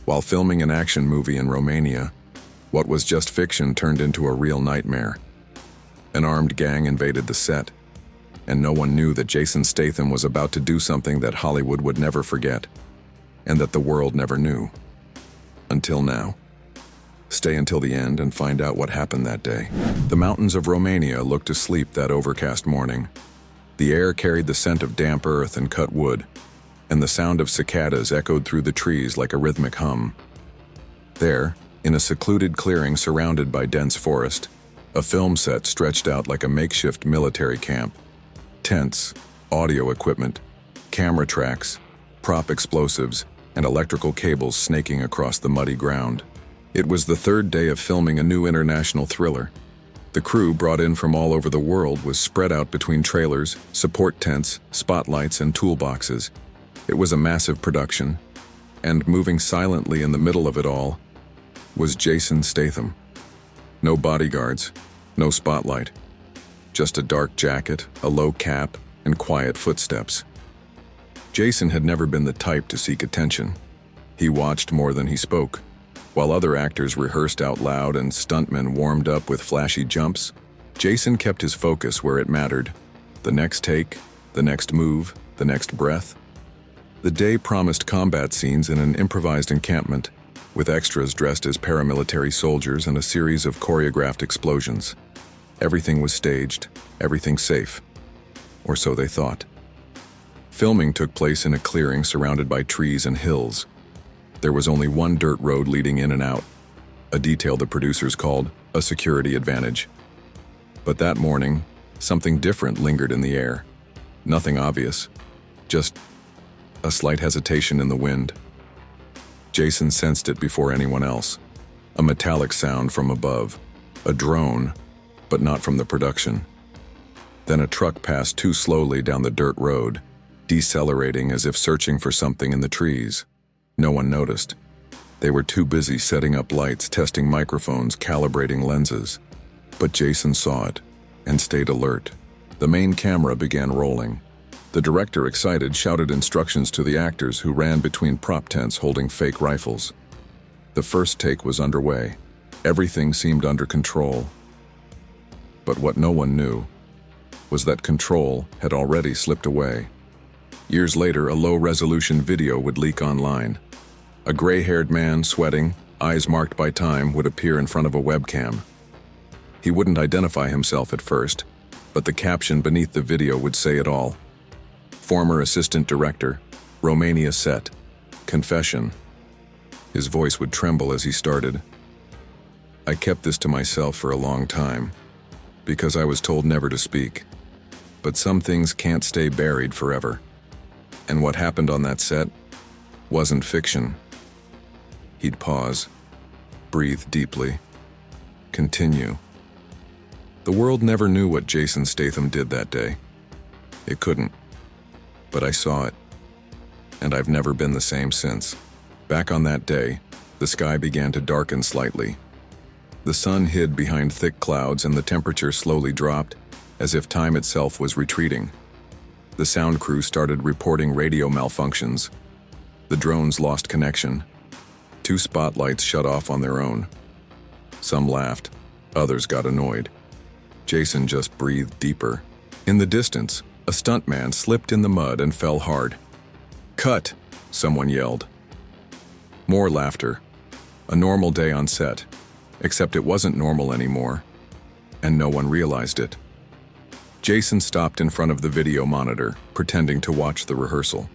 While filming an action movie in Romania, what was just fiction turned into a real nightmare. An armed gang invaded the set, and no one knew that Jason Statham was about to do something that Hollywood would never forget, and that the world never knew. Until now. Stay until the end and find out what happened that day. The mountains of Romania looked asleep that overcast morning. The air carried the scent of damp earth and cut wood, and the sound of cicadas echoed through the trees like a rhythmic hum. There, in a secluded clearing surrounded by dense forest, a film set stretched out like a makeshift military camp. Tents, audio equipment, camera tracks, prop explosives, and electrical cables snaking across the muddy ground. It was the third day of filming a new international thriller. The crew, brought in from all over the world, was spread out between trailers, support tents, spotlights, and toolboxes. It was a massive production, and moving silently in the middle of it all was Jason Statham. No bodyguards, no spotlight. Just a dark jacket, a low cap, and quiet footsteps. Jason had never been the type to seek attention. He watched more than he spoke. While other actors rehearsed out loud and stuntmen warmed up with flashy jumps, Jason kept his focus where it mattered. The next take, the next move, the next breath. The day promised combat scenes in an improvised encampment, with extras dressed as paramilitary soldiers and a series of choreographed explosions. Everything was staged, everything safe. Or so they thought. Filming took place in a clearing surrounded by trees and hills. There was only one dirt road leading in and out, a detail the producers called a security advantage. But that morning, something different lingered in the air. Nothing obvious, just a slight hesitation in the wind. Jason sensed it before anyone else. A metallic sound from above, a drone, but not from the production. Then a truck passed too slowly down the dirt road, decelerating as if searching for something in the trees. No one noticed. They were too busy setting up lights, testing microphones, calibrating lenses. But Jason saw it and stayed alert. The main camera began rolling. The director, excited, shouted instructions to the actors who ran between prop tents holding fake rifles. The first take was underway. Everything seemed under control. But what no one knew was that control had already slipped away. Years later, a low-resolution video would leak online. A gray-haired man, sweating, eyes marked by time, would appear in front of a webcam. He wouldn't identify himself at first, but the caption beneath the video would say it all. Former assistant director, Romania set, confession. His voice would tremble as he started. I kept this to myself for a long time, because I was told never to speak. But some things can't stay buried forever. And what happened on that set wasn't fiction. He'd pause, breathe deeply, continue. The world never knew what Jason Statham did that day. It couldn't. But I saw it, and I've never been the same since. Back on that day, the sky began to darken slightly. The sun hid behind thick clouds and the temperature slowly dropped, as if time itself was retreating. The sound crew started reporting radio malfunctions. The drones lost connection. 2 spotlights shut off on their own. Some laughed, others got annoyed. Jason just breathed deeper. In the distance, a stuntman slipped in the mud and fell hard. "Cut!" someone yelled. More laughter. A normal day on set, except it wasn't normal anymore, and no one realized it. Jason stopped in front of the video monitor, pretending to watch the rehearsal.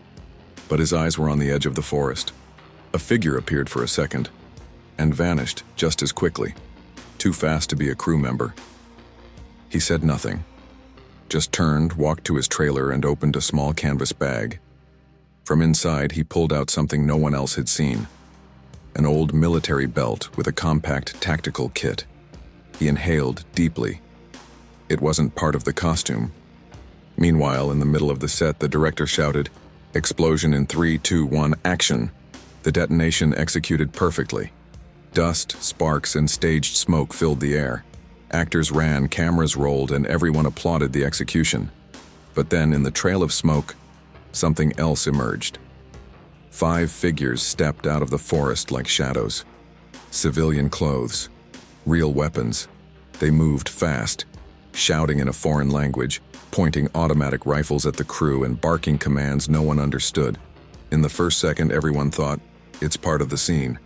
But his eyes were on the edge of the forest. A figure appeared for a second, and vanished just as quickly, too fast to be a crew member. He said nothing, just turned, walked to his trailer, and opened a small canvas bag. From inside, he pulled out something no one else had seen. An old military belt with a compact tactical kit. He inhaled deeply. It wasn't part of the costume. Meanwhile, in the middle of the set, the director shouted, "Explosion in 3, 2, 1, action!" The detonation executed perfectly. Dust, sparks, and staged smoke filled the air. Actors ran, cameras rolled, and everyone applauded the execution. But then, in the trail of smoke, something else emerged. 5 figures stepped out of the forest like shadows. Civilian clothes, real weapons. They moved fast, shouting in a foreign language, pointing automatic rifles at the crew and barking commands no one understood. In the first second, everyone thought, it's part of the scene.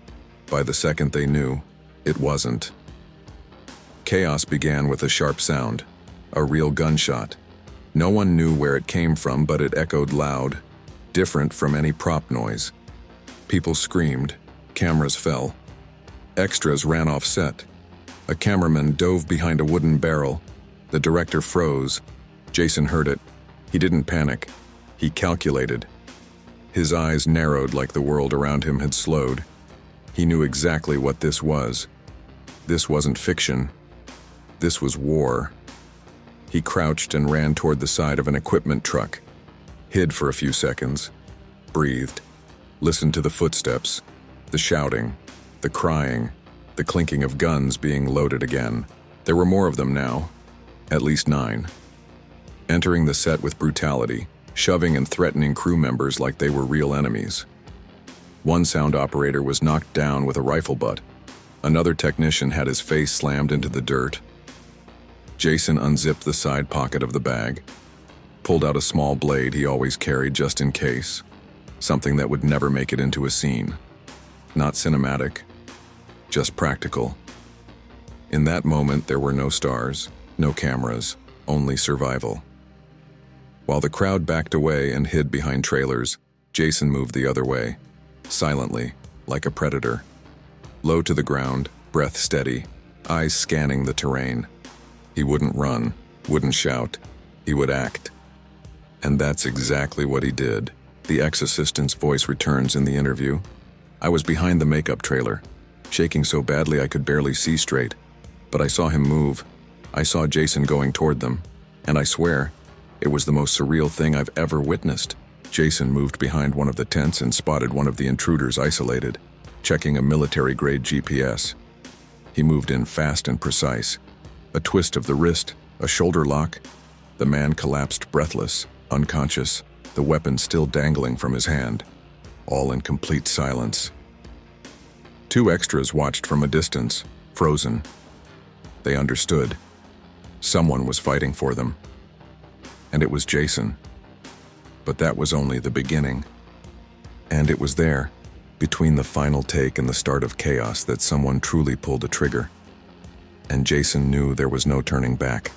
By the second they knew, it wasn't. Chaos began with a sharp sound, a real gunshot. No one knew where it came from, but it echoed loud, different from any prop noise. People screamed, cameras fell. Extras ran off set. A cameraman dove behind a wooden barrel. The director froze. Jason heard it. He didn't panic. He calculated. His eyes narrowed like the world around him had slowed. He knew exactly what this was. This wasn't fiction. This was war. He crouched and ran toward the side of an equipment truck, hid for a few seconds, breathed, listened to the footsteps, the shouting, the crying, the clinking of guns being loaded again. There were more of them now, at least 9. Entering the set with brutality, shoving and threatening crew members like they were real enemies. One sound operator was knocked down with a rifle butt. Another technician had his face slammed into the dirt. Jason unzipped the side pocket of the bag, pulled out a small blade he always carried just in case, something that would never make it into a scene. Not cinematic, just practical. In that moment, there were no stars, no cameras, only survival. While the crowd backed away and hid behind trailers, Jason moved the other way, silently, like a predator. Low to the ground, breath steady, eyes scanning the terrain. He wouldn't run, wouldn't shout, he would act. And that's exactly what he did. The ex-assistant's voice returns in the interview. I was behind the makeup trailer, shaking so badly I could barely see straight. But I saw him move. I saw Jason going toward them. And I swear, it was the most surreal thing I've ever witnessed. Jason moved behind one of the tents and spotted one of the intruders isolated, checking a military-grade GPS. He moved in fast and precise. A twist of the wrist, a shoulder lock. The man collapsed breathless, unconscious, the weapon still dangling from his hand, all in complete silence. 2 extras watched from a distance, frozen. They understood. Someone was fighting for them. And it was Jason. But that was only the beginning. And it was there, between the final take and the start of chaos, that someone truly pulled a trigger. And Jason knew there was no turning back.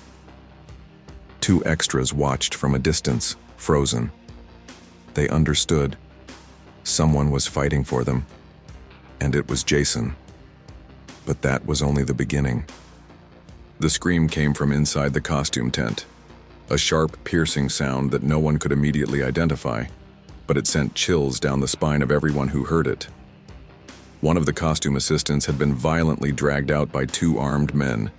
2 extras watched from a distance, frozen. They understood. Someone was fighting for them. And it was Jason. But that was only the beginning. The scream came from inside the costume tent. A sharp, piercing sound that no one could immediately identify, but it sent chills down the spine of everyone who heard it. One of the costume assistants had been violently dragged out by 2 armed men.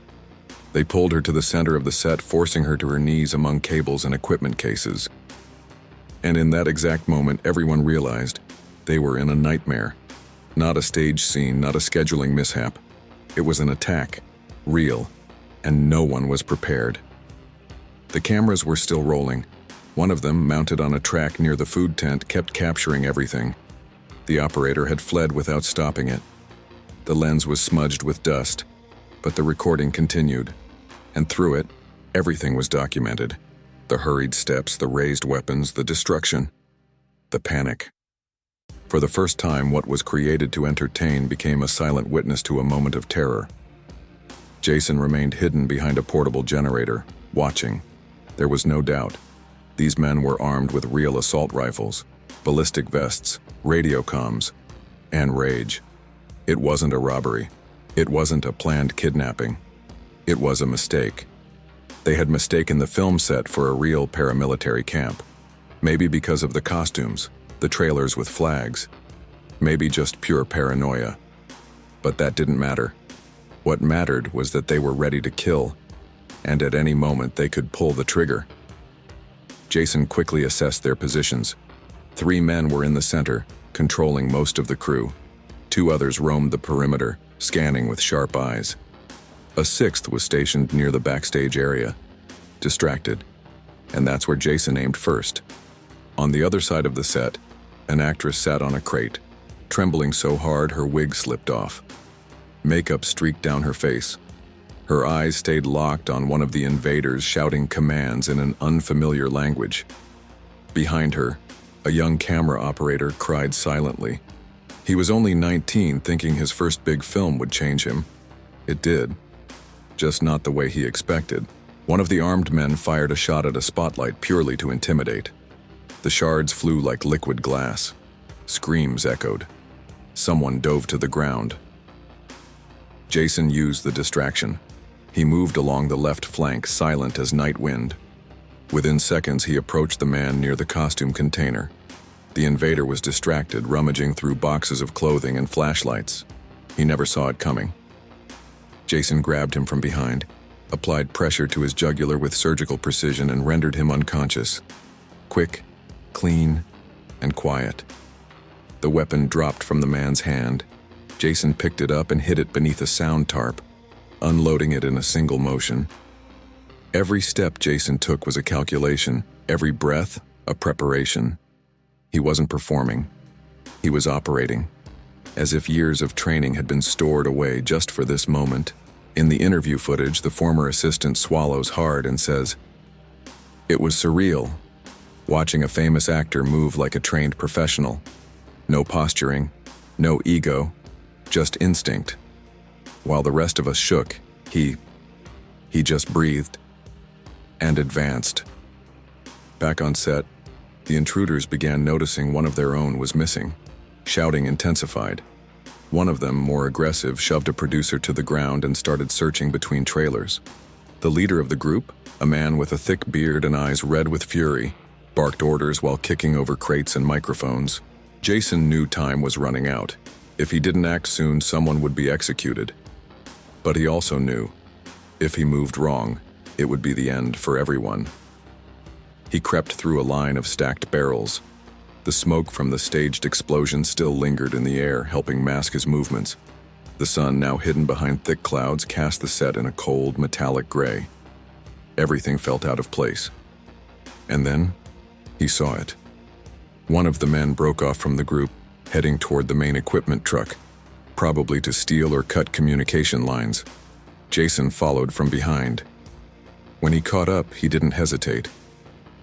They pulled her to the center of the set, forcing her to her knees among cables and equipment cases. And in that exact moment, everyone realized they were in a nightmare. Not a stage scene, not a scheduling mishap. It was an attack, real, and no one was prepared. The cameras were still rolling. One of them, mounted on a track near the food tent, kept capturing everything. The operator had fled without stopping it. The lens was smudged with dust, but the recording continued. And through it, everything was documented. The hurried steps, the raised weapons, the destruction, the panic. For the first time, what was created to entertain became a silent witness to a moment of terror. Jason remained hidden behind a portable generator, watching. There was no doubt. These men were armed with real assault rifles, ballistic vests, radio comms, and rage. It wasn't a robbery. It wasn't a planned kidnapping. It was a mistake. They had mistaken the film set for a real paramilitary camp. Maybe because of the costumes, the trailers with flags. Maybe just pure paranoia. But that didn't matter. What mattered was that they were ready to kill, and at any moment they could pull the trigger. Jason quickly assessed their positions. 3 men were in the center, controlling most of the crew. 2 others roamed the perimeter, scanning with sharp eyes. A 6th was stationed near the backstage area, distracted, and that's where Jason aimed first. On the other side of the set, An actress sat on a crate, trembling so hard her wig slipped off. Makeup streaked down her face. Her eyes stayed locked on one of the invaders shouting commands in an unfamiliar language. Behind her, a young camera operator cried silently. He was only 19, thinking his first big film would change him. It did. Just not the way he expected. One of the armed men fired a shot at a spotlight purely to intimidate. The shards flew like liquid glass. Screams echoed. Someone dove to the ground. Jason used the distraction. He moved along the left flank, silent as night wind. Within seconds, he approached the man near the costume container. The invader was distracted, rummaging through boxes of clothing and flashlights. He never saw it coming. Jason grabbed him from behind, applied pressure to his jugular with surgical precision, and rendered him unconscious. Quick, clean, and quiet. The weapon dropped from the man's hand. Jason picked it up and hid it beneath a sound tarp, unloading it in a single motion. Every step Jason took was a calculation, every breath a preparation. He wasn't performing. He was operating, as if years of training had been stored away just for this moment. In the interview footage, the former assistant swallows hard and says, "It was surreal, watching a famous actor move like a trained professional. No posturing, no ego, just instinct. While the rest of us shook, he just breathed and advanced." Back on set, the intruders began noticing one of their own was missing. Shouting intensified. One of them, more aggressive, shoved a producer to the ground and started searching between trailers. The leader of the group, a man with a thick beard and eyes red with fury, barked orders while kicking over crates and microphones. Jason knew time was running out. If he didn't act soon, someone would be executed. But he also knew, if he moved wrong, it would be the end for everyone. He crept through a line of stacked barrels. The smoke from the staged explosion still lingered in the air, helping mask his movements. The sun, now hidden behind thick clouds, cast the set in a cold, metallic gray. Everything felt out of place. And then, he saw it. One of the men broke off from the group, heading toward the main equipment truck, probably to steal or cut communication lines. Jason followed from behind. When he caught up, he didn't hesitate.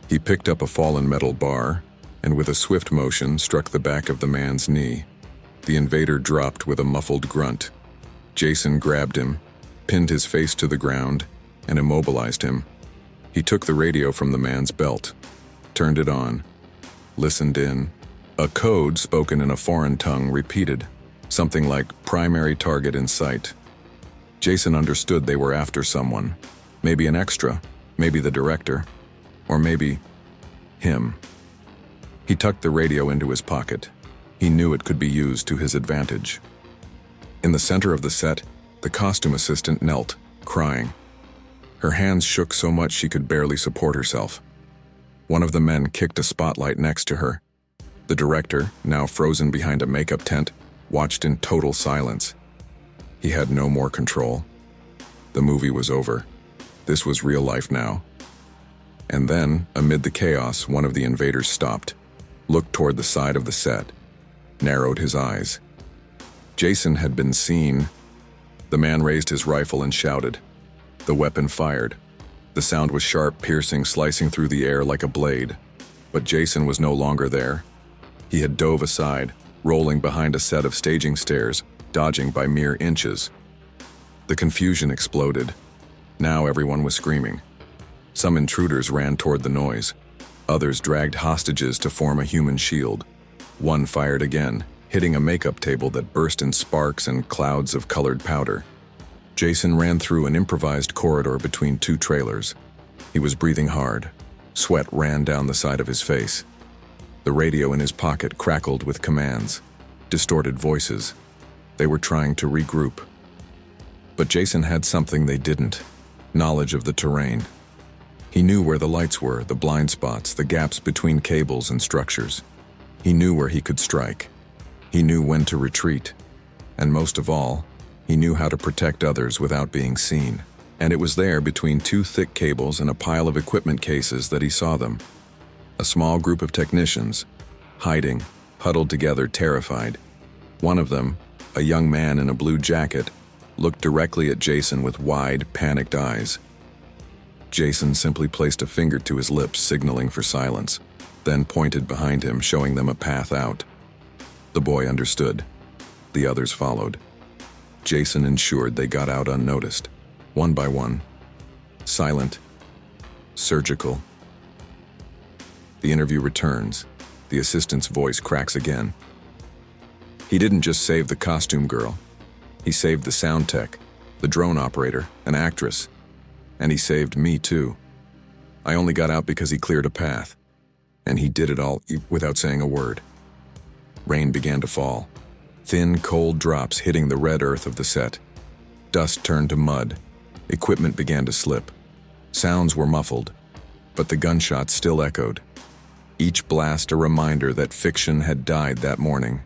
He picked up a fallen metal bar, and with a swift motion struck the back of the man's knee. The invader dropped with a muffled grunt. Jason grabbed him, pinned his face to the ground, and immobilized him. He took the radio from the man's belt, turned it on, listened in. A code spoken in a foreign tongue repeated, something like "primary target in sight." Jason understood they were after someone. Maybe an extra, maybe the director, or maybe him. He tucked the radio into his pocket. He knew it could be used to his advantage. In the center of the set, the costume assistant knelt, crying. Her hands shook so much she could barely support herself. One of the men kicked a spotlight next to her. The director, now frozen behind a makeup tent, watched in total silence. He had no more control. The movie was over. This was real life now. And then, amid the chaos, one of the invaders stopped, looked toward the side of the set, narrowed his eyes. Jason had been seen. The man raised his rifle and shouted. The weapon fired. The sound was sharp, piercing, slicing through the air like a blade. But Jason was no longer there. He had dove aside, rolling behind a set of staging stairs, dodging by mere inches. The confusion exploded. Now everyone was screaming. Some intruders ran toward the noise. Others dragged hostages to form a human shield. One fired again, hitting a makeup table that burst in sparks and clouds of colored powder. Jason ran through an improvised corridor between two trailers. He was breathing hard. Sweat ran down the side of his face. The radio in his pocket crackled with commands, distorted voices. They were trying to regroup. But Jason had something they didn't: knowledge of the terrain. He knew where the lights were, the blind spots, the gaps between cables and structures. He knew where he could strike. He knew when to retreat. And most of all, he knew how to protect others without being seen. And it was there, between two thick cables and a pile of equipment cases, that he saw them. A small group of technicians, hiding, huddled together, terrified. One of them, a young man in a blue jacket, looked directly at Jason with wide, panicked eyes. Jason simply placed a finger to his lips, signaling for silence, then pointed behind him, showing them a path out. The boy understood. The others followed. Jason ensured they got out unnoticed, one by one. Silent. Surgical. The interview returns. The assistant's voice cracks again. He didn't just save the costume girl. He saved the sound tech, the drone operator, an actress. And he saved me too. I only got out because he cleared a path. And he did it all without saying a word. Rain began to fall. Thin, cold drops hitting the red earth of the set. Dust turned to mud. Equipment began to slip. Sounds were muffled, but the gunshots still echoed. Each blast a reminder that fiction had died that morning.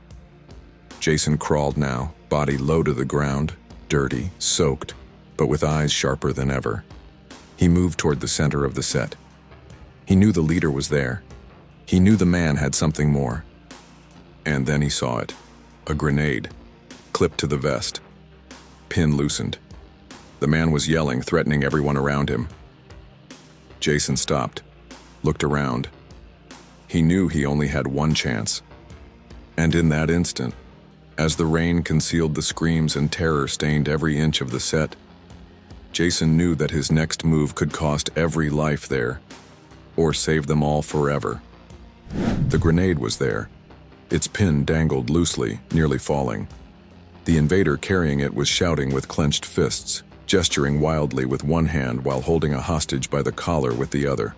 Jason crawled now, body low to the ground, dirty, soaked, but with eyes sharper than ever. He moved toward the center of the set. He knew the leader was there. He knew the man had something more. And then he saw it. A grenade, clipped to the vest. Pin loosened. The man was yelling, threatening everyone around him. Jason stopped, looked around. He knew he only had one chance. And in that instant, as the rain concealed the screams and terror stained every inch of the set, Jason knew that his next move could cost every life there, or save them all forever. The grenade was there. Its pin dangled loosely, nearly falling. The invader carrying it was shouting with clenched fists, gesturing wildly with one hand while holding a hostage by the collar with the other.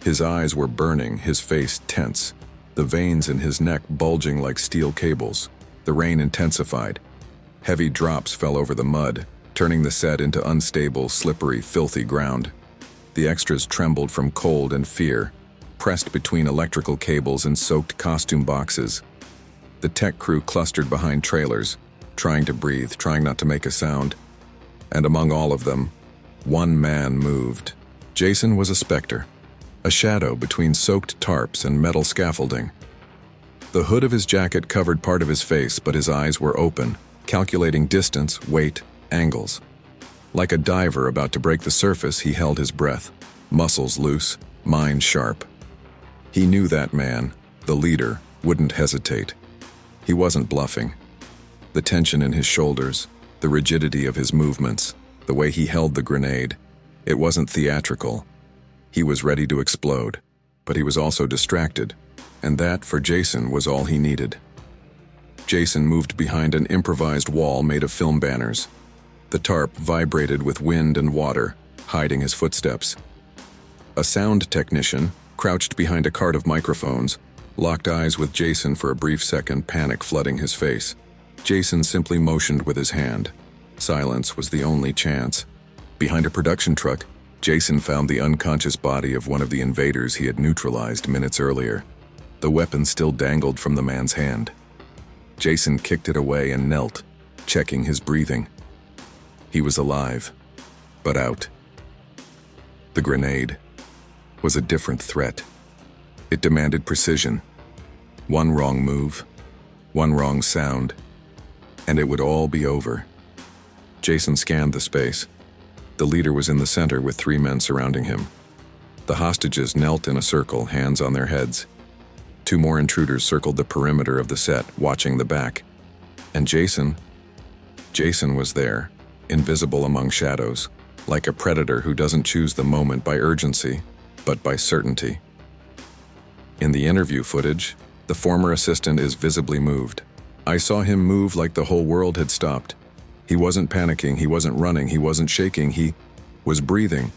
His eyes were burning, his face tense, the veins in his neck bulging like steel cables. The rain intensified. Heavy drops fell over the mud, turning the set into unstable, slippery, filthy ground. The extras trembled from cold and fear, pressed between electrical cables and soaked costume boxes. The tech crew clustered behind trailers, trying to breathe, trying not to make a sound. And among all of them, one man moved. Jason was a specter, a shadow between soaked tarps and metal scaffolding. The hood of his jacket covered part of his face, but his eyes were open, calculating distance, weight, angles. Like a diver about to break the surface, he held his breath, muscles loose, mind sharp. He knew that man, the leader, wouldn't hesitate. He wasn't bluffing. The tension in his shoulders, the rigidity of his movements, the way he held the grenade, it wasn't theatrical. He was ready to explode, but he was also distracted, and that, for Jason, was all he needed. Jason moved behind an improvised wall made of film banners. The tarp vibrated with wind and water, hiding his footsteps. A sound technician, crouched behind a cart of microphones, locked eyes with Jason for a brief second, panic flooding his face. Jason simply motioned with his hand. Silence was the only chance. Behind a production truck, Jason found the unconscious body of one of the invaders he had neutralized minutes earlier. The weapon still dangled from the man's hand. Jason kicked it away and knelt, checking his breathing. He was alive, but out. The grenade was a different threat. It demanded precision. One wrong move, one wrong sound, and it would all be over. Jason scanned the space. The leader was in the center with 3 men surrounding him. The hostages knelt in a circle, hands on their heads. 2 more intruders circled the perimeter of the set, watching the back. And Jason was there, invisible among shadows, like a predator who doesn't choose the moment by urgency, but by certainty. In the interview footage, the former assistant is visibly moved. I saw him move like the whole world had stopped. He wasn't panicking, he wasn't running, he wasn't shaking, he was breathing,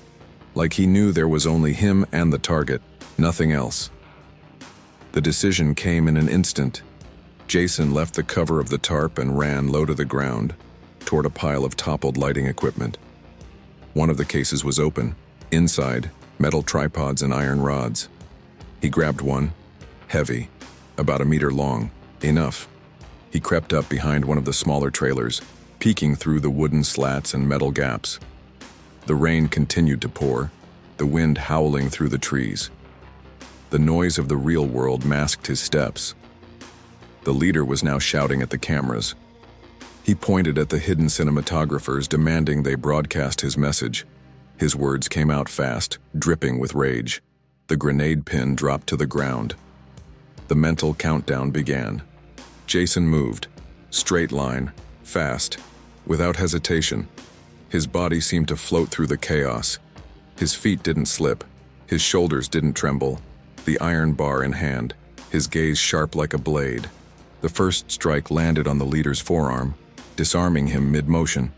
like he knew there was only him and the target, nothing else. The decision came in an instant. Jason left the cover of the tarp and ran low to the ground, toward a pile of toppled lighting equipment. One of the cases was open. Inside, metal tripods and iron rods. He grabbed one, heavy, about 1 meter long, enough. He crept up behind one of the smaller trailers, peeking through the wooden slats and metal gaps. The rain continued to pour, the wind howling through the trees. The noise of the real world masked his steps. The leader was now shouting at the cameras. He pointed at the hidden cinematographers, demanding they broadcast his message. His words came out fast, dripping with rage. The grenade pin dropped to the ground. The mental countdown began. Jason moved. Straight line, fast, without hesitation. His body seemed to float through the chaos. His feet didn't slip. His shoulders didn't tremble. The iron bar in hand, his gaze sharp like a blade. The first strike landed on the leader's forearm, disarming him mid-motion.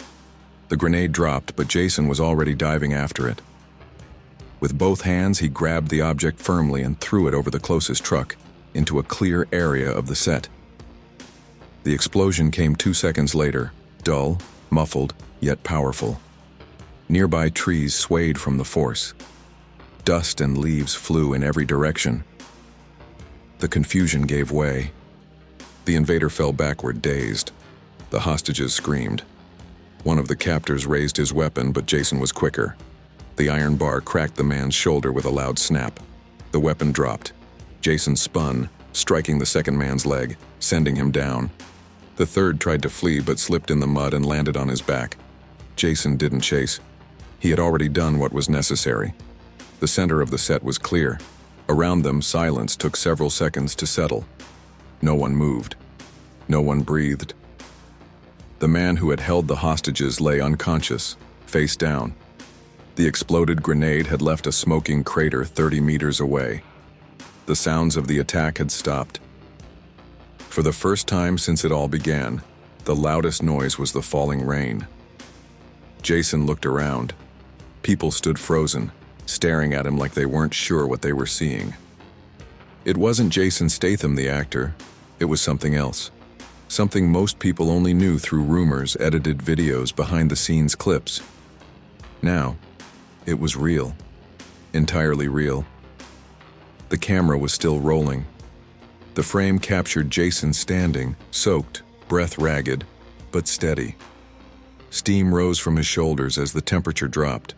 The grenade dropped, but Jason was already diving after it. With both hands, he grabbed the object firmly and threw it over the closest truck, into a clear area of the set. The explosion came 2 seconds later, dull, muffled, yet powerful. Nearby trees swayed from the force. Dust and leaves flew in every direction. The confusion gave way. The invader fell backward, dazed. The hostages screamed. One of the captors raised his weapon, but Jason was quicker. The iron bar cracked the man's shoulder with a loud snap. The weapon dropped. Jason spun, striking the second man's leg, sending him down. The third tried to flee but slipped in the mud and landed on his back. Jason didn't chase. He had already done what was necessary. The center of the set was clear. Around them, silence took several seconds to settle. No one moved. No one breathed. The man who had held the hostages lay unconscious, face down. The exploded grenade had left a smoking crater 30 meters away. The sounds of the attack had stopped. For the first time since it all began, the loudest noise was the falling rain. Jason looked around. People stood frozen, staring at him like they weren't sure what they were seeing. It wasn't Jason Statham, the actor. It was something else. Something most people only knew through rumors, edited videos, behind-the-scenes clips. Now, it was real. Entirely real. The camera was still rolling. The frame captured Jason standing, soaked, breath ragged, but steady. Steam rose from his shoulders as the temperature dropped.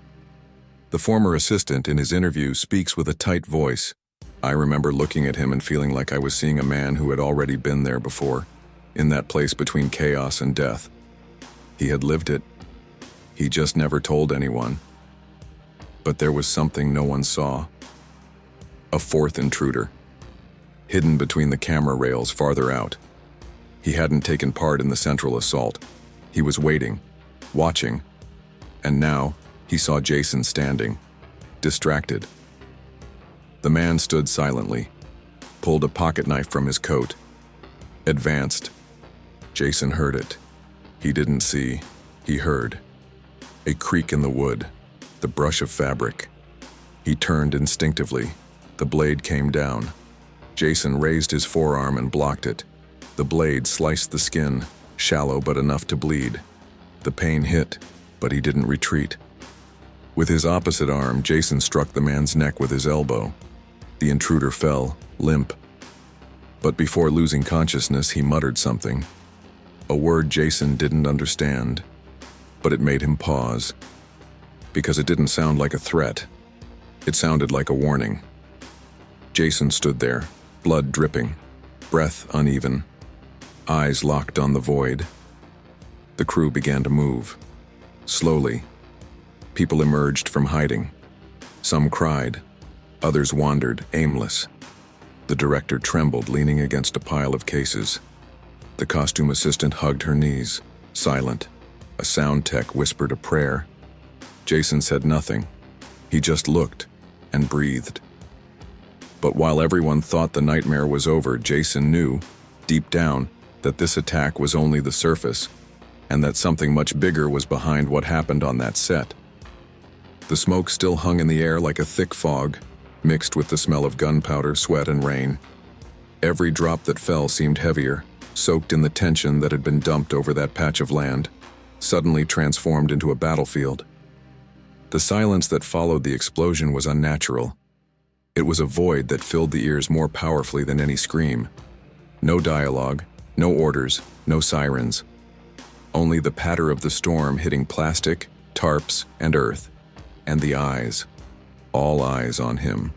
The former assistant in his interview speaks with a tight voice. I remember looking at him and feeling like I was seeing a man who had already been there before, in that place between chaos and death. He had lived it. He just never told anyone. But there was something no one saw. A fourth intruder, hidden between the camera rails farther out. He hadn't taken part in the central assault. He was waiting, watching, and now he saw Jason standing, distracted. The man stood silently, pulled a pocket knife from his coat, advanced. Jason heard it. He didn't see, he heard. A creak in the wood, the brush of fabric. He turned instinctively. The blade came down. Jason raised his forearm and blocked it. The blade sliced the skin, shallow but enough to bleed. The pain hit, but he didn't retreat. With his opposite arm, Jason struck the man's neck with his elbow. The intruder fell, limp. But before losing consciousness, he muttered something. A word Jason didn't understand, but it made him pause. Because it didn't sound like a threat. It sounded like a warning. Jason stood there, blood dripping, breath uneven, eyes locked on the void. The crew began to move. Slowly, people emerged from hiding. Some cried, others wandered, aimless. The director trembled, leaning against a pile of cases. The costume assistant hugged her knees, silent. A sound tech whispered a prayer. Jason said nothing. He just looked and breathed. But while everyone thought the nightmare was over, Jason knew, deep down, that this attack was only the surface, and that something much bigger was behind what happened on that set. The smoke still hung in the air like a thick fog, mixed with the smell of gunpowder, sweat, and rain. Every drop that fell seemed heavier, soaked in the tension that had been dumped over that patch of land, suddenly transformed into a battlefield. The silence that followed the explosion was unnatural. It was a void that filled the ears more powerfully than any scream. No dialogue, no orders, no sirens. Only the patter of the storm hitting plastic, tarps, and earth, and the eyes, all eyes on him.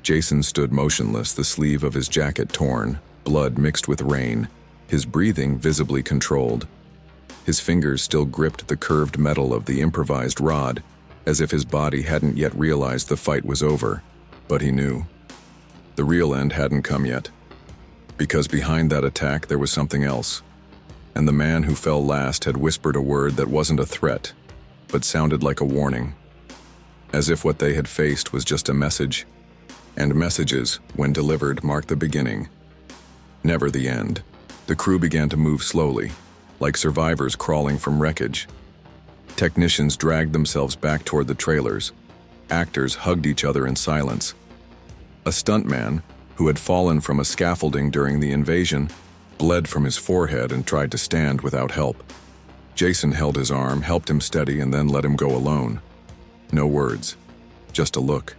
Jason stood motionless, the sleeve of his jacket torn, blood mixed with rain, his breathing visibly controlled. His fingers still gripped the curved metal of the improvised rod, as if his body hadn't yet realized the fight was over. But he knew. The real end hadn't come yet. Because behind that attack there was something else. And the man who fell last had whispered a word that wasn't a threat, but sounded like a warning. As if what they had faced was just a message. And messages, when delivered, mark the beginning, never the end. The crew began to move slowly, like survivors crawling from wreckage. Technicians dragged themselves back toward the trailers. Actors hugged each other in silence. A stuntman, who had fallen from a scaffolding during the invasion, bled from his forehead and tried to stand without help. Jason held his arm, helped him steady, and then let him go alone. No words, just a look.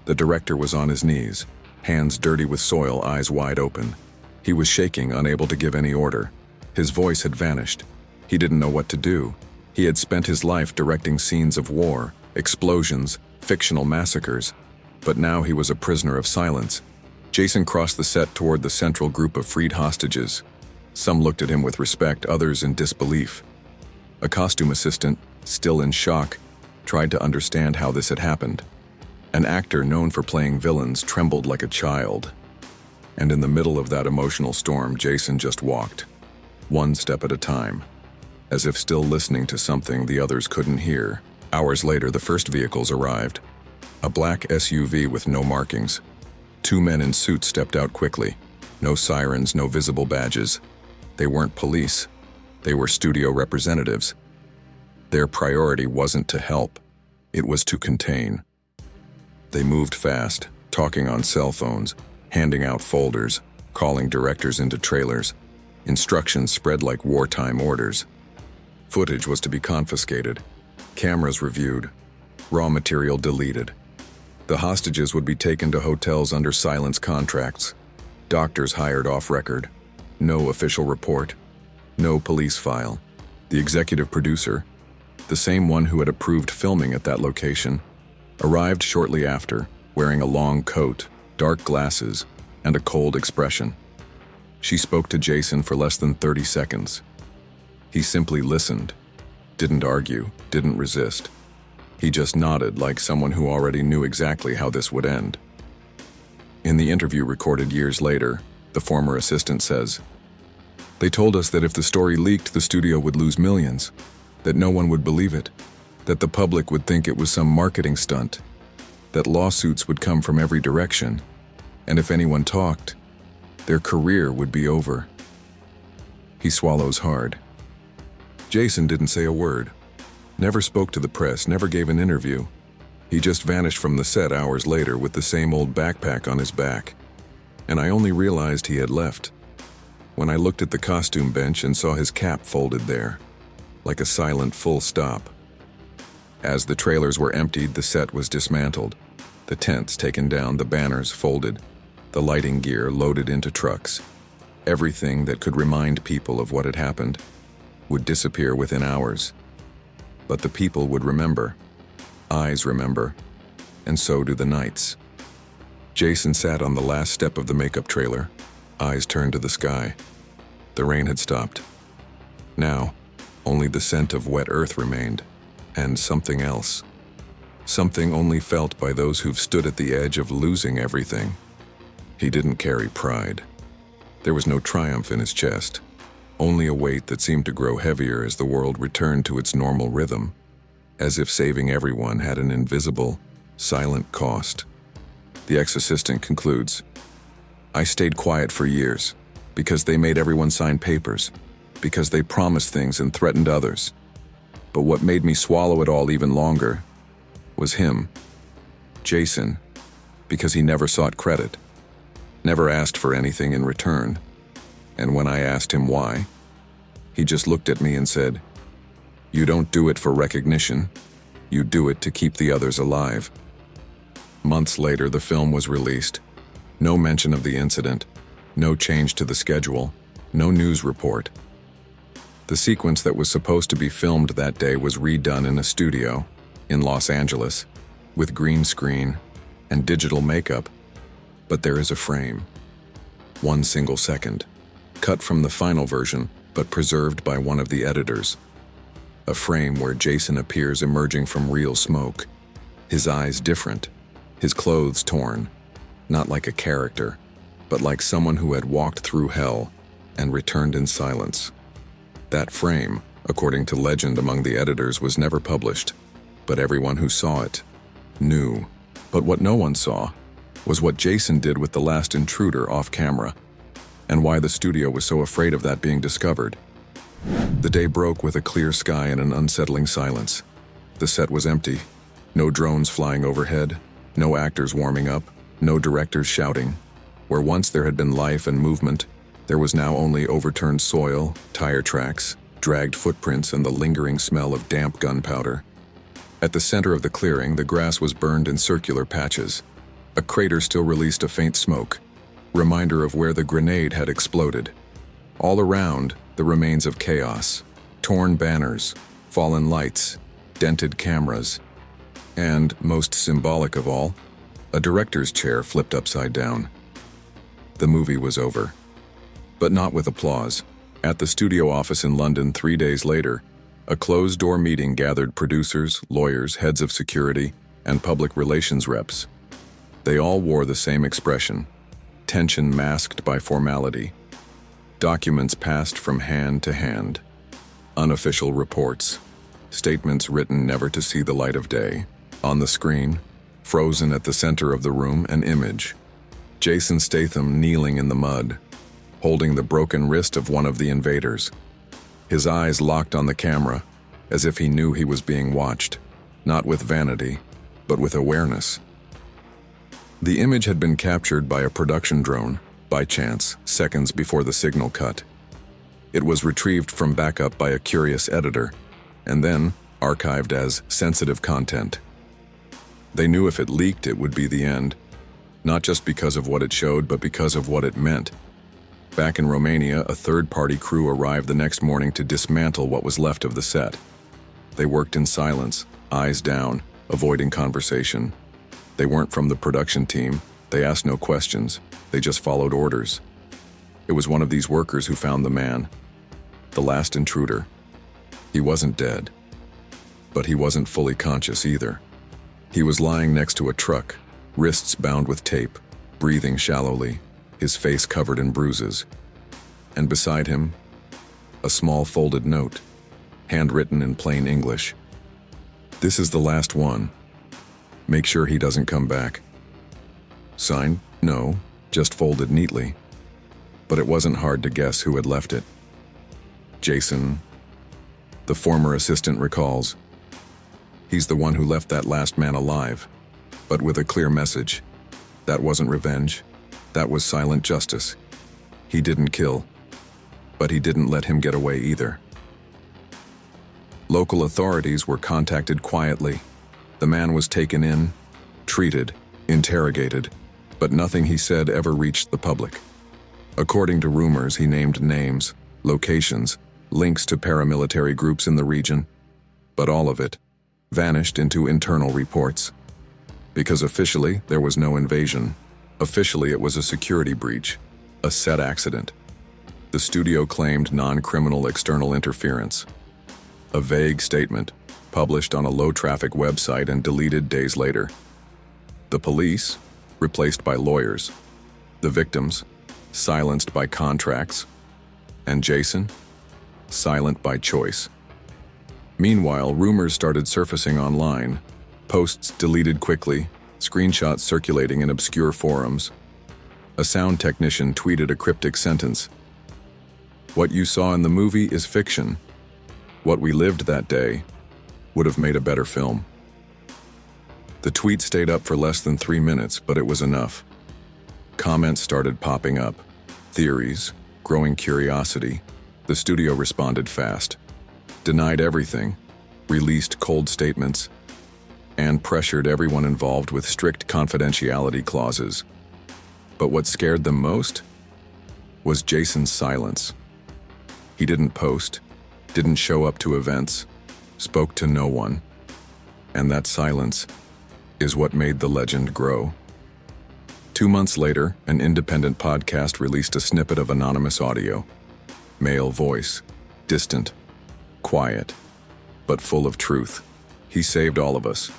The director was on his knees, hands dirty with soil, eyes wide open. He was shaking, unable to give any order. His voice had vanished. He didn't know what to do. He had spent his life directing scenes of war, explosions, fictional massacres. But now he was a prisoner of silence. Jason crossed the set toward the central group of freed hostages. Some looked at him with respect, others in disbelief. A costume assistant, still in shock, tried to understand how this had happened. An actor known for playing villains trembled like a child. And in the middle of that emotional storm, Jason just walked, one step at a time, as if still listening to something the others couldn't hear. Hours later, the first vehicles arrived. A black SUV with no markings. 2 men in suits stepped out quickly. No sirens, no visible badges. They weren't police. They were studio representatives. Their priority wasn't to help. It was to contain. They moved fast, talking on cell phones, handing out folders, calling directors into trailers. Instructions spread like wartime orders. Footage was to be confiscated, cameras reviewed, raw material deleted. The hostages would be taken to hotels under silence contracts, doctors hired off record, no official report, no police file. The executive producer, the same one who had approved filming at that location, arrived shortly after, wearing a long coat, dark glasses, and a cold expression. She spoke to Jason for less than 30 seconds. He simply listened, didn't argue, didn't resist. He just nodded like someone who already knew exactly how this would end. In the interview recorded years later, the former assistant says, "They told us that if the story leaked, the studio would lose millions, that no one would believe it, that the public would think it was some marketing stunt, that lawsuits would come from every direction, and if anyone talked, their career would be over." He swallows hard. Jason didn't say a word, never spoke to the press, never gave an interview. He just vanished from the set hours later with the same old backpack on his back. And I only realized he had left when I looked at the costume bench and saw his cap folded there, like a silent full stop. As the trailers were emptied, the set was dismantled, the tents taken down, the banners folded, the lighting gear loaded into trucks. Everything that could remind people of what had happened would disappear within hours. But the people would remember. Eyes remember. And so do the nights. Jason sat on the last step of the makeup trailer, eyes turned to the sky. The rain had stopped. Now, only the scent of wet earth remained, and something else. Something only felt by those who've stood at the edge of losing everything. He didn't carry pride. There was no triumph in his chest, only a weight that seemed to grow heavier as the world returned to its normal rhythm, as if saving everyone had an invisible, silent cost. The ex-assistant concludes, "I stayed quiet for years, because they made everyone sign papers, because they promised things and threatened others. But what made me swallow it all even longer was him, Jason, because he never sought credit, never asked for anything in return. And when I asked him why, he just looked at me and said, 'You don't do it for recognition, you do it to keep the others alive.'" Months later, the film was released. No mention of the incident, no change to the schedule, no news report. The sequence that was supposed to be filmed that day was redone in a studio in Los Angeles with green screen and digital makeup, but there is a frame. one single second, cut from the final version, but preserved by one of the editors. A frame where Jason appears emerging from real smoke, his eyes different, his clothes torn, not like a character, but like someone who had walked through hell and returned in silence. That frame, according to legend among the editors, was never published, but everyone who saw it knew. But what no one saw was what Jason did with the last intruder off camera, and why the studio was so afraid of that being discovered. The day broke with a clear sky and an unsettling silence. The set was empty. No drones flying overhead, no actors warming up, no directors shouting. Where once there had been life and movement, there was now only overturned soil, tire tracks, dragged footprints, and the lingering smell of damp gunpowder. At the center of the clearing, the grass was burned in circular patches. A crater still released a faint smoke, reminder of where the grenade had exploded. All around, the remains of chaos, torn banners, fallen lights, dented cameras, and, most symbolic of all, a director's chair flipped upside down. The movie was over. But not with applause. At the studio office in London 3 days later, a closed-door meeting gathered producers, lawyers, heads of security, and public relations reps. They all wore the same expression, tension masked by formality. Documents passed from hand to hand. Unofficial reports. Statements written never to see the light of day. On the screen, frozen at the center of the room, an image. Jason Statham kneeling in the mud, holding the broken wrist of one of the invaders. His eyes locked on the camera, as if he knew he was being watched, not with vanity, but with awareness. The image had been captured by a production drone, by chance, seconds before the signal cut. It was retrieved from backup by a curious editor, and then archived as sensitive content. They knew if it leaked, it would be the end, not just because of what it showed, but because of what it meant. Back in Romania, a third-party crew arrived the next morning to dismantle what was left of the set. They worked in silence, eyes down, avoiding conversation. They weren't from the production team. They asked no questions. They just followed orders. It was one of these workers who found the man, the last intruder. He wasn't dead, but he wasn't fully conscious either. He was lying next to a truck, wrists bound with tape, breathing shallowly, his face covered in bruises. And beside him, a small folded note, handwritten in plain English. "This is the last one. Make sure he doesn't come back." Signed? No, just folded neatly. But it wasn't hard to guess who had left it. Jason, the former assistant, recalls. He's the one who left that last man alive, but with a clear message. That wasn't revenge. That was silent justice. He didn't kill, but he didn't let him get away either. Local authorities were contacted quietly. The man was taken in, treated, interrogated, but nothing he said ever reached the public. According to rumors, he named names, locations, links to paramilitary groups in the region, but all of it vanished into internal reports. Because officially, there was no invasion. Officially, it was a security breach, a set accident. The studio claimed non-criminal external interference. A vague statement, published on a low-traffic website and deleted days later. The police, replaced by lawyers. The victims, silenced by contracts. And Jason, silent by choice. Meanwhile, rumors started surfacing online, posts deleted quickly, screenshots circulating in obscure forums. A sound technician tweeted a cryptic sentence. "What you saw in the movie is fiction. What we lived that day would have made a better film." The tweet stayed up for less than 3 minutes, but it was enough. Comments started popping up. Theories, growing curiosity. The studio responded fast. Denied everything, released cold statements, and pressured everyone involved with strict confidentiality clauses. But what scared them most was Jason's silence. He didn't post, didn't show up to events, spoke to no one. And that silence is what made the legend grow. 2 months later, an independent podcast released a snippet of anonymous audio. Male voice, distant, quiet, but full of truth. He saved all of us.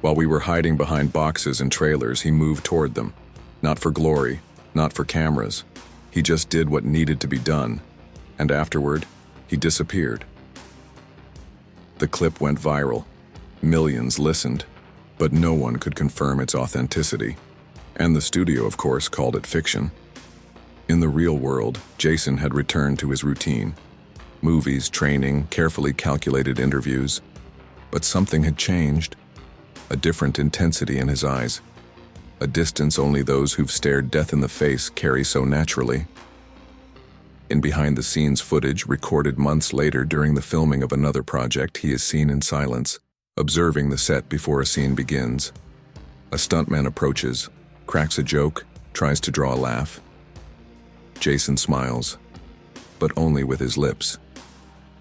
While we were hiding behind boxes and trailers, he moved toward them. Not for glory, not for cameras. He just did what needed to be done. And afterward, he disappeared. The clip went viral. Millions listened, but no one could confirm its authenticity. And the studio, of course, called it fiction. In the real world, Jason had returned to his routine. Movies, training, carefully calculated interviews. But something had changed. A different intensity in his eyes. A distance only those who've stared death in the face carry so naturally. In behind-the-scenes footage recorded months later during the filming of another project, he is seen in silence, observing the set before a scene begins. A stuntman approaches, cracks a joke, tries to draw a laugh. Jason smiles, but only with his lips.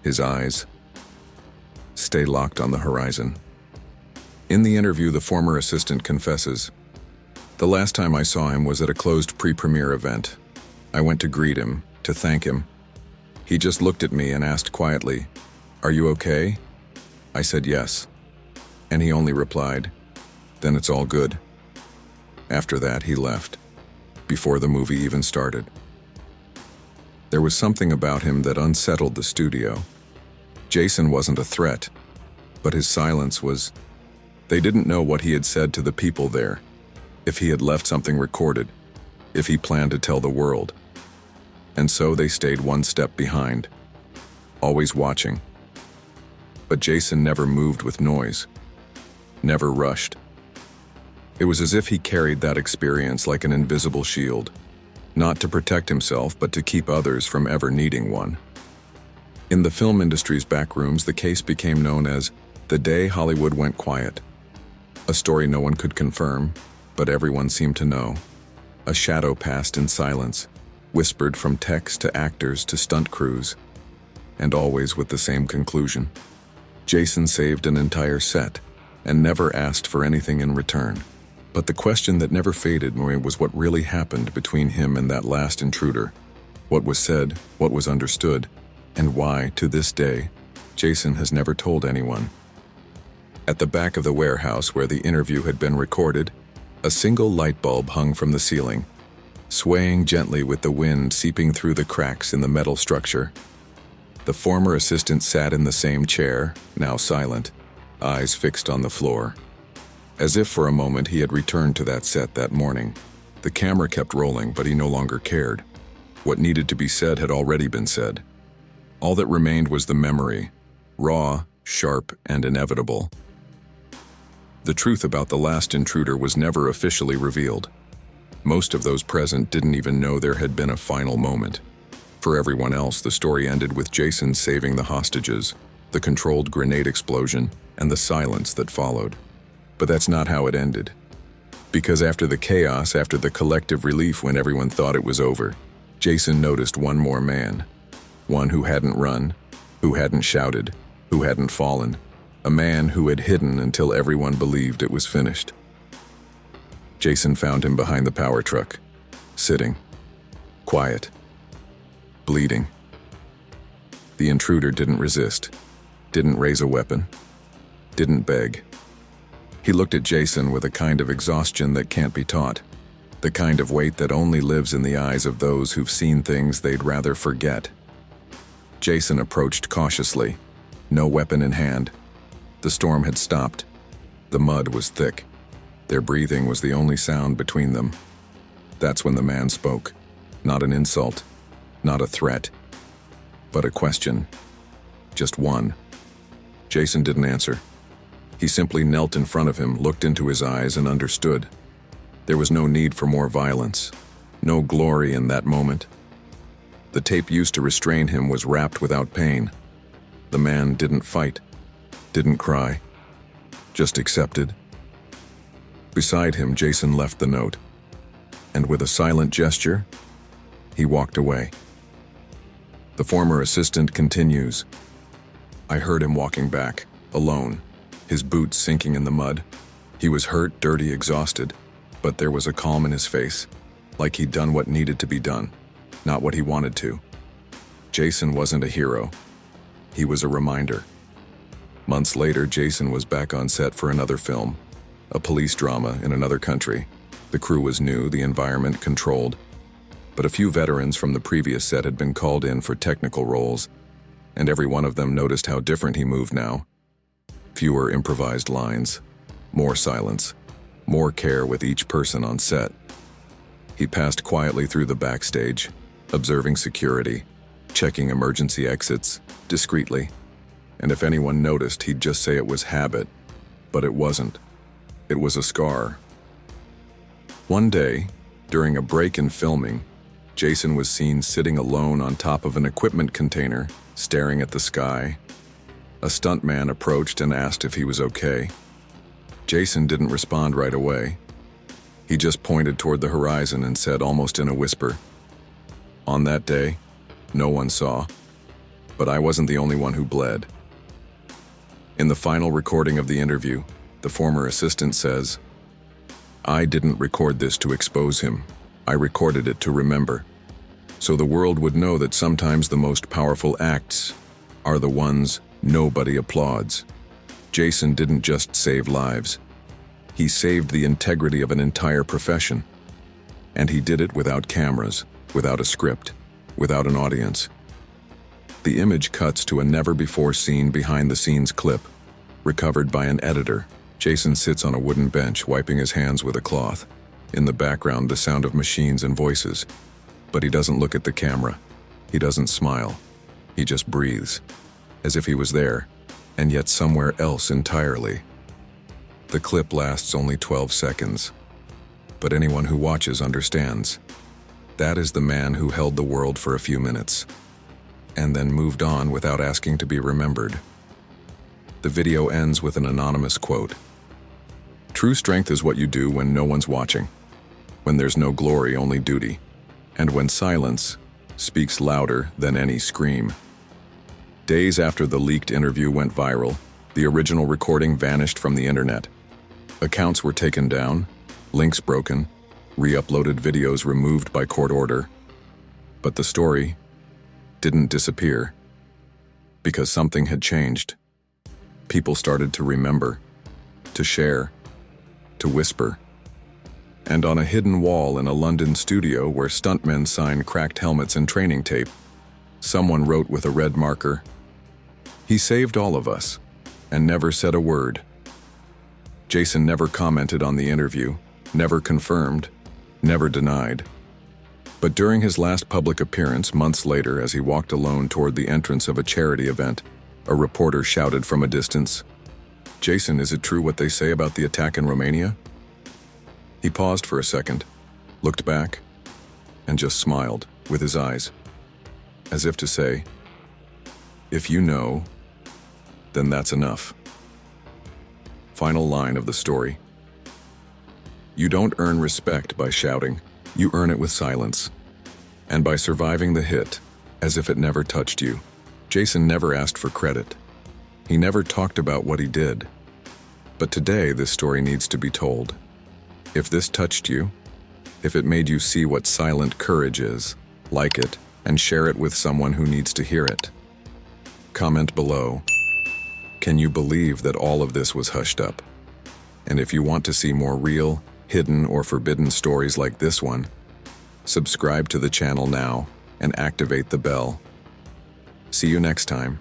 His eyes stay locked on the horizon. In the interview, the former assistant confesses, "The last time I saw him was at a closed pre-premiere event. I went to greet him, to thank him. He just looked at me and asked quietly, 'Are you okay?' I said yes. And he only replied, 'Then it's all good.' After that, he left, before the movie even started." There was something about him that unsettled the studio. Jason wasn't a threat, but his silence was. They didn't know what he had said to the people there, if he had left something recorded, if he planned to tell the world. And so they stayed one step behind, always watching. But Jason never moved with noise, never rushed. It was as if he carried that experience like an invisible shield, not to protect himself, but to keep others from ever needing one. In the film industry's backrooms, the case became known as "The Day Hollywood Went Quiet." A story no one could confirm, but everyone seemed to know. A shadow passed in silence, whispered from techs to actors to stunt crews, and always with the same conclusion. Jason saved an entire set and never asked for anything in return. But the question that never faded was what really happened between him and that last intruder. What was said, what was understood, and why, to this day, Jason has never told anyone. At the back of the warehouse where the interview had been recorded, a single light bulb hung from the ceiling, swaying gently with the wind seeping through the cracks in the metal structure. The former assistant sat in the same chair, now silent, eyes fixed on the floor. As if for a moment he had returned to that set that morning. The camera kept rolling, but he no longer cared. What needed to be said had already been said. All that remained was the memory, raw, sharp, and inevitable. The truth about the last intruder was never officially revealed. Most of those present didn't even know there had been a final moment. For everyone else, the story ended with Jason saving the hostages, the controlled grenade explosion, and the silence that followed. But that's not how it ended. Because after the chaos, after the collective relief when everyone thought it was over, Jason noticed one more man. One who hadn't run, who hadn't shouted, who hadn't fallen. A man who had hidden until everyone believed it was finished. Jason found him behind the power truck, sitting, quiet, bleeding. The intruder didn't resist, didn't raise a weapon, didn't beg. He looked at Jason with a kind of exhaustion that can't be taught, the kind of weight that only lives in the eyes of those who've seen things they'd rather forget. Jason approached cautiously, no weapon in hand. The storm had stopped. The mud was thick. Their breathing was the only sound between them. That's when the man spoke. Not an insult, not a threat, but a question. Just one. Jason didn't answer. He simply knelt in front of him, looked into his eyes, and understood. There was no need for more violence, no glory in that moment. The tape used to restrain him was wrapped without pain. The man didn't fight, didn't cry, just accepted. Beside him, Jason left the note, and with a silent gesture, he walked away. The former assistant continues. I heard him walking back, alone, his boots sinking in the mud. He was hurt, dirty, exhausted. But there was a calm in his face, like he'd done what needed to be done, not what he wanted to. Jason wasn't a hero. He was a reminder. Months later, Jason was back on set for another film, a police drama in another country. The crew was new, the environment controlled, but a few veterans from the previous set had been called in for technical roles, and every one of them noticed how different he moved now. Fewer improvised lines, more silence, more care with each person on set. He passed quietly through the backstage, observing security, checking emergency exits, discreetly. And if anyone noticed, he'd just say it was habit, but it wasn't. It was a scar. One day, during a break in filming, Jason was seen sitting alone on top of an equipment container, staring at the sky. A stuntman approached and asked if he was okay. Jason didn't respond right away. He just pointed toward the horizon and said almost in a whisper, "On that day, no one saw, but I wasn't the only one who bled." In the final recording of the interview, the former assistant says, "I didn't record this to expose him. I recorded it to remember, so the world would know that sometimes the most powerful acts are the ones nobody applauds." Jason didn't just save lives. He saved the integrity of an entire profession. And he did it without cameras, without a script, without an audience. The image cuts to a never-before-seen behind-the-scenes clip, recovered by an editor. Jason sits on a wooden bench, wiping his hands with a cloth. In the background, the sound of machines and voices. But he doesn't look at the camera. He doesn't smile. He just breathes, as if he was there, and yet somewhere else entirely. The clip lasts only 12 seconds. But anyone who watches understands. That is the man who held the world for a few minutes, and then moved on without asking to be remembered. The video ends with an anonymous quote. "True strength is what you do when no one's watching, when there's no glory, only duty, and when silence speaks louder than any scream." Days after the leaked interview went viral, the original recording vanished from the internet. Accounts were taken down, links broken, re-uploaded videos removed by court order. But the story didn't disappear, because something had changed. People started to remember, to share, to whisper. And on a hidden wall in a London studio where stuntmen signed cracked helmets and training tape, someone wrote with a red marker, "He saved all of us," and never said a word. Jason never commented on the interview, never confirmed, never denied. But during his last public appearance months later, as he walked alone toward the entrance of a charity event, a reporter shouted from a distance, "Jason, is it true what they say about the attack in Romania?" He paused for a second, looked back, and just smiled with his eyes, as if to say, "If you know, then that's enough." Final line of the story. You don't earn respect by shouting, you earn it with silence. And by surviving the hit, as if it never touched you. Jason never asked for credit. He never talked about what he did. But today, this story needs to be told. If this touched you, if it made you see what silent courage is, like it, and share it with someone who needs to hear it. Comment below. Can you believe that all of this was hushed up? And if you want to see more real, hidden, or forbidden stories like this one, subscribe to the channel now and activate the bell. See you next time.